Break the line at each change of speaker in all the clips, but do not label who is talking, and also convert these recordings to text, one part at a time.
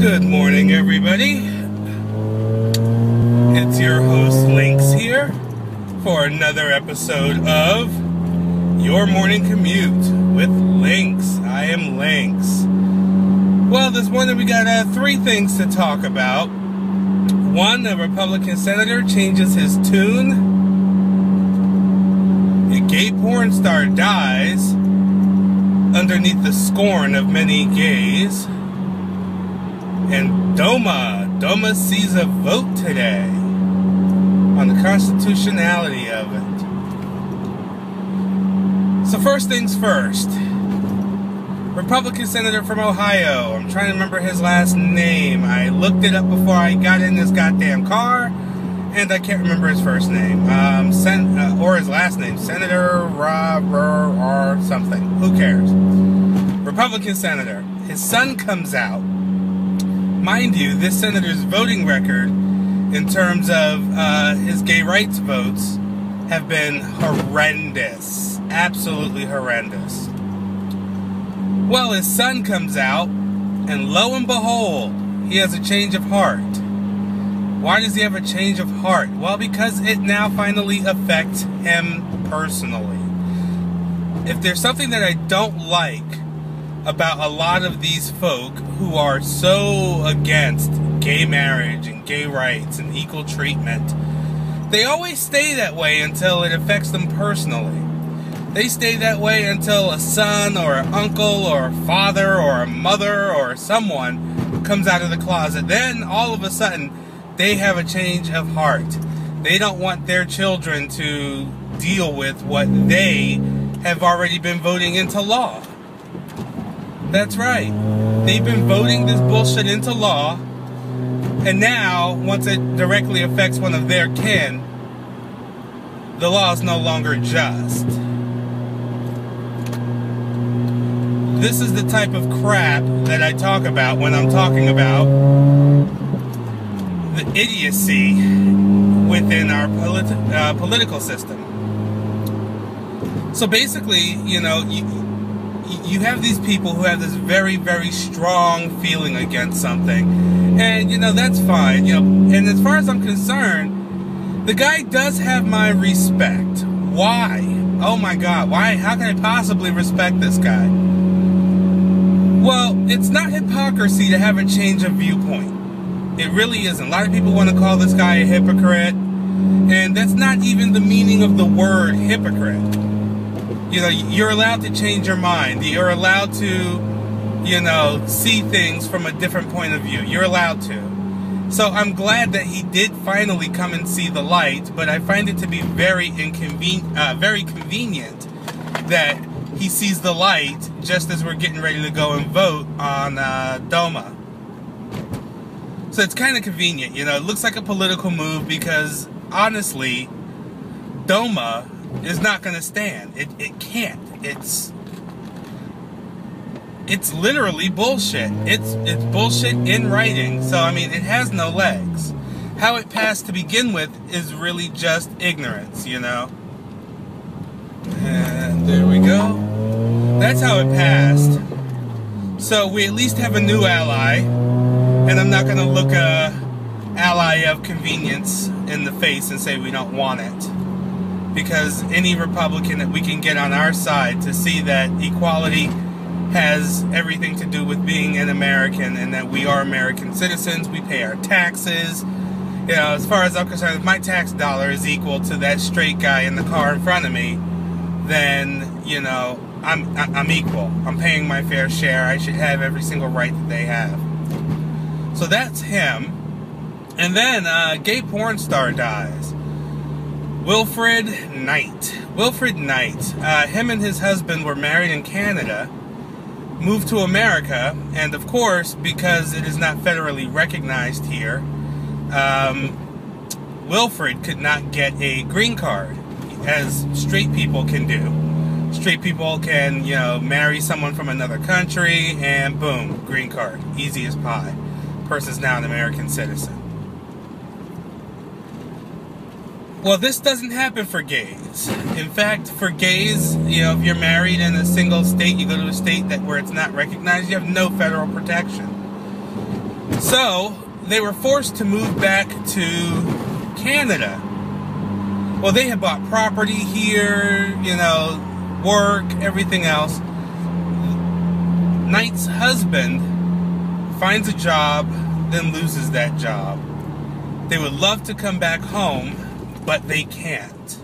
Good morning, everybody. It's your host, Lynx, here for another episode of Your Morning Commute with Lynx. I am Lynx. Well, this morning we got three things to talk about. One, a Republican senator changes his tune. A gay porn star dies underneath the scorn of many gays. And DOMA sees a vote today on the constitutionality of it. So first things first, Republican senator from Ohio. I'm trying to remember his last name. I looked it up before I got in this goddamn car, and I can't remember his first name. Or his last name, Senator Rob or something. Who cares? Republican senator. His son comes out. Mind you, this senator's voting record in terms of his gay rights votes have been horrendous. Absolutely horrendous. Well, his son comes out, and lo and behold, he has a change of heart. Why does he have a change of heart? Well, because it now finally affects him personally. If there's something that I don't like about a lot of these folk who are so against gay marriage and gay rights and equal treatment, they always stay that way until it affects them personally. They stay that way until a son or an uncle or a father or a mother or someone comes out of the closet. Then all of a sudden they have a change of heart. They don't want their children to deal with what they have already been voting into law. That's right. They've been voting this bullshit into law, and now, once it directly affects one of their kin, the law is no longer just. This is the type of crap that I talk about when I'm talking about the idiocy within our political system. So basically, you know, you have these people who have this very, very strong feeling against something. And, you know, that's fine. You know, and as far as I'm concerned, the guy does have my respect. Why? Oh my God. Why? How can I possibly respect this guy? Well, it's not hypocrisy to have a change of viewpoint. It really isn't. A lot of people want to call this guy a hypocrite. And that's not even the meaning of the word hypocrite. You know, you're allowed to change your mind. You're allowed to, you know, see things from a different point of view. You're allowed to. So I'm glad that he did finally come and see the light, but I find it to be very convenient that he sees the light just as we're getting ready to go and vote on DOMA. So it's kind of convenient, you know. It looks like a political move because, honestly, DOMA is not going to stand. It can't. It's literally bullshit. It's bullshit in writing. So, I mean, it has no legs. How it passed to begin with is really just ignorance, you know. And there we go. That's how it passed. So we at least have a new ally. And I'm not going to look a ally of convenience in the face and say we don't want it. Because any Republican that we can get on our side to see that equality has everything to do with being an American and that we are American citizens, we pay our taxes. You know, as far as I'm concerned, if my tax dollar is equal to that straight guy in the car in front of me, then, you know, I'm equal. I'm paying my fair share. I should have every single right that they have. So that's him. And then a gay porn star dies. Wilfred Knight. Him and his husband were married in Canada, moved to America, and of course, because it is not federally recognized here, Wilfred could not get a green card, as straight people can do. Straight people can, you know, marry someone from another country, and boom, green card. Easy as pie. Person's now an American citizen. Well, this doesn't happen for gays. In fact, for gays, you know, if you're married in a single state, you go to a state where it's not recognized, you have no federal protection. So they were forced to move back to Canada. Well, they had bought property here, you know, work, everything else. Knight's husband finds a job, then loses that job. They would love to come back home, but they can't.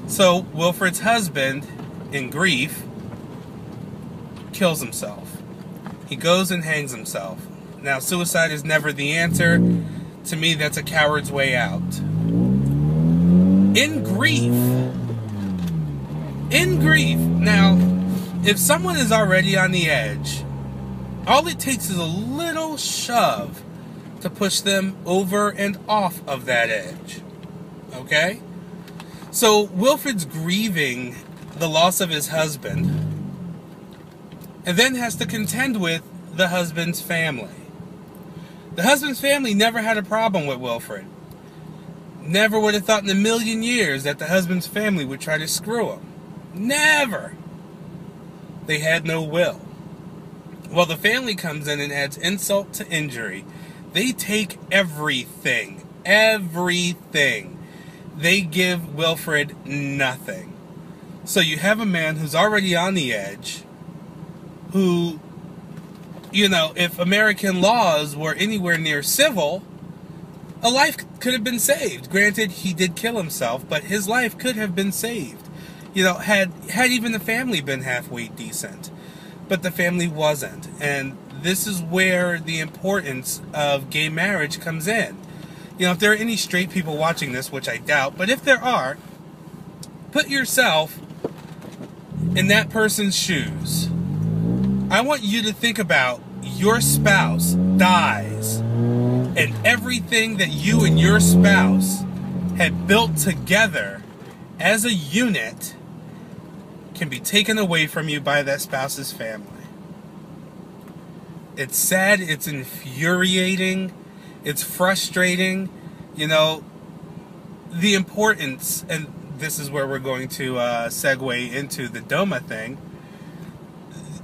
So Wilfred's husband, in grief, kills himself. He goes and hangs himself. Now, suicide is never the answer. To me, that's a coward's way out. In grief. In grief. Now, if someone is already on the edge, all it takes is a little shove to push them over and off of that edge. Okay? So, Wilfred's grieving the loss of his husband, and then has to contend with the husband's family. The husband's family never had a problem with Wilfred. Never would have thought in a million years that the husband's family would try to screw him. Never. They had no will. Well, the family comes in and adds insult to injury. They take everything. Everything. They give Wilfred nothing. So you have a man who's already on the edge, who, you know, if American laws were anywhere near civil, a life could have been saved. Granted, he did kill himself, but his life could have been saved. You know, had even the family been halfway decent. But the family wasn't. And this is where the importance of gay marriage comes in. You know, if there are any straight people watching this, which I doubt, but if there are, put yourself in that person's shoes. I want you to think about your spouse dies, and everything that you and your spouse had built together as a unit can be taken away from you by that spouse's family. It's sad, it's infuriating, it's frustrating. You know, the importance, and this is where we're going to segue into the DOMA thing,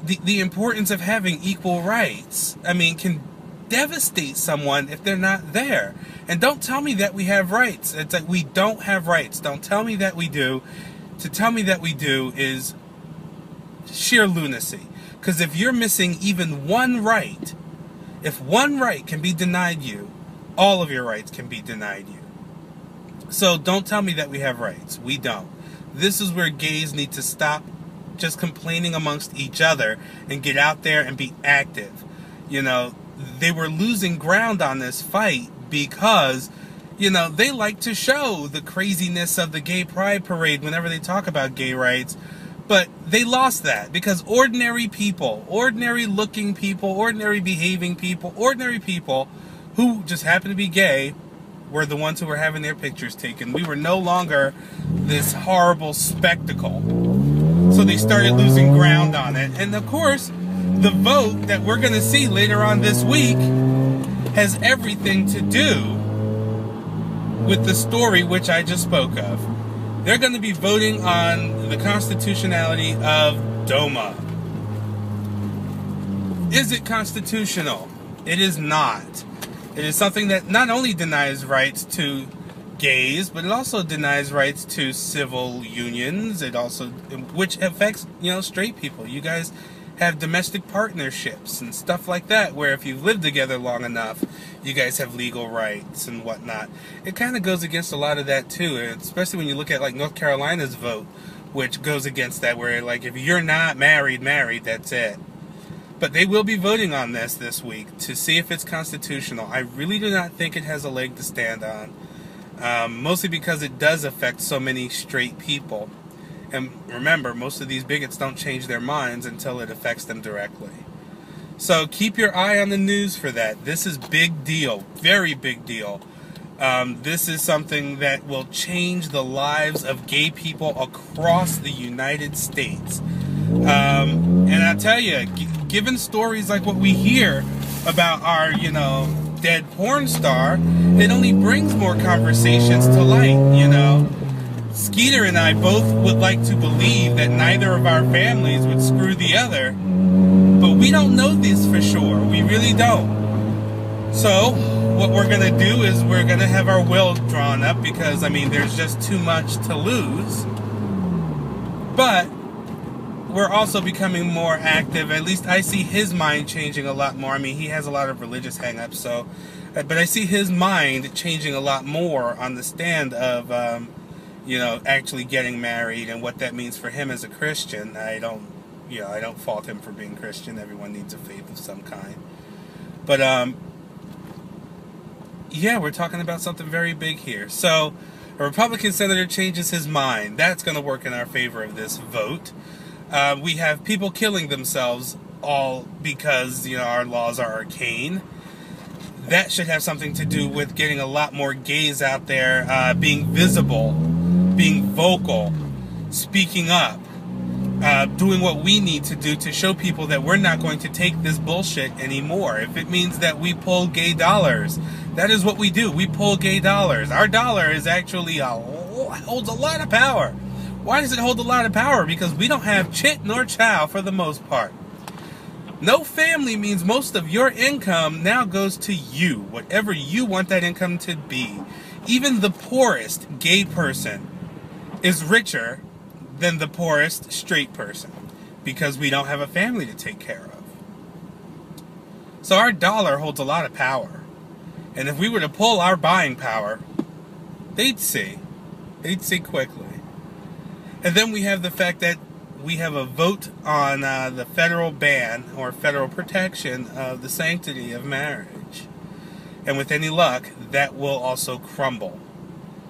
the importance of having equal rights, I mean, can devastate someone if they're not there. And don't tell me that we have rights. It's like we don't have rights. Don't tell me that we do. To tell me that we do is sheer lunacy. Because if you're missing even one right, if one right can be denied you, all of your rights can be denied you. So don't tell me that we have rights. We don't. This is where gays need to stop just complaining amongst each other and get out there and be active. You know, they were losing ground on this fight because, you know, they like to show the craziness of the gay pride parade whenever they talk about gay rights. But they lost that because ordinary people, ordinary looking people, ordinary behaving people, ordinary people who just happen to be gay were the ones who were having their pictures taken. We were no longer this horrible spectacle. So they started losing ground on it. And of course, the vote that we're going to see later on this week has everything to do with the story which I just spoke of. They're going to be voting on the constitutionality of DOMA. Is it constitutional? It is not. It is something that not only denies rights to gays, but it also denies rights to civil unions. It also, which affects, you know, straight people. You guys have domestic partnerships and stuff like that, where if you've lived together long enough, you guys have legal rights and whatnot. It kind of goes against a lot of that too, especially when you look at like North Carolina's vote, which goes against that, where like if you're not married, that's it. But they will be voting on this week to see if it's constitutional. I really do not think it has a leg to stand on. Mostly because it does affect so many straight people. And remember, most of these bigots don't change their minds until it affects them directly. So keep your eye on the news for that. This is big deal. Very big deal. This is something that will change the lives of gay people across the United States. And I tell you, given stories like what we hear about our, you know, dead porn star, it only brings more conversations to light, you know. Skeeter and I both would like to believe that neither of our families would screw the other, but we don't know this for sure. We really don't. So, what we're going to do is we're going to have our will drawn up because, I mean, there's just too much to lose. But we're also becoming more active. At least I see his mind changing a lot more. I mean, he has a lot of religious hang-ups, so... But I see his mind changing a lot more on the stand of, you know, actually getting married and what that means for him as a Christian. I don't fault him for being Christian. Everyone needs a faith of some kind. But, yeah, we're talking about something very big here. So, a Republican senator changes his mind. That's going to work in our favor of this vote. We have people killing themselves all because, you know, our laws are arcane. That should have something to do with getting a lot more gays out there, being visible, being vocal, speaking up, doing what we need to do to show people that we're not going to take this bullshit anymore. If it means that we pull gay dollars, that is what we do. We pull gay dollars. Our dollar is actually holds a lot of power. Why does it hold a lot of power? Because we don't have chit nor chow for the most part. No family means most of your income now goes to you, whatever you want that income to be. Even the poorest gay person is richer than the poorest straight person because we don't have a family to take care of. So our dollar holds a lot of power. And if we were to pull our buying power, they'd see. They'd see quickly. And then we have the fact that we have a vote on the federal ban or federal protection of the sanctity of marriage. And with any luck, that will also crumble.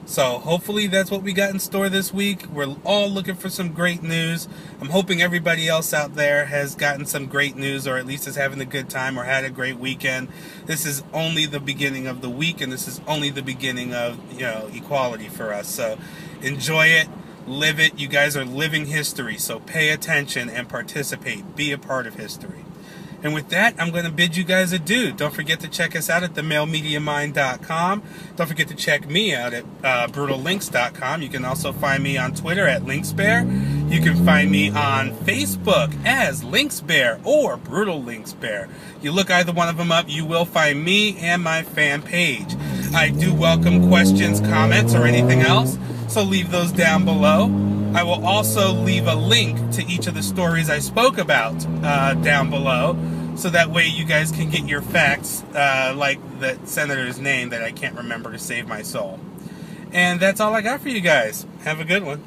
So hopefully that's what we got in store this week. We're all looking for some great news. I'm hoping everybody else out there has gotten some great news or at least is having a good time or had a great weekend. This is only the beginning of the week and this is only the beginning of, you know, equality for us. So enjoy it. Live it. You guys are living history, so pay attention and participate. Be a part of history. And with that, I'm going to bid you guys adieu. Don't forget to check us out at themailmediamind.com. Don't forget to check me out at brutallynx.com. You can also find me on Twitter at lynxbear. You can find me on Facebook as lynxbear or brutal lynxbear. You look either one of them up, you will find me and my fan page. I do welcome questions, comments, or anything else. So leave those down below. I will also leave a link to each of the stories I spoke about down below, so that way you guys can get your facts, like the senator's name that I can't remember to save my soul. And that's all I got for you guys. Have a good one.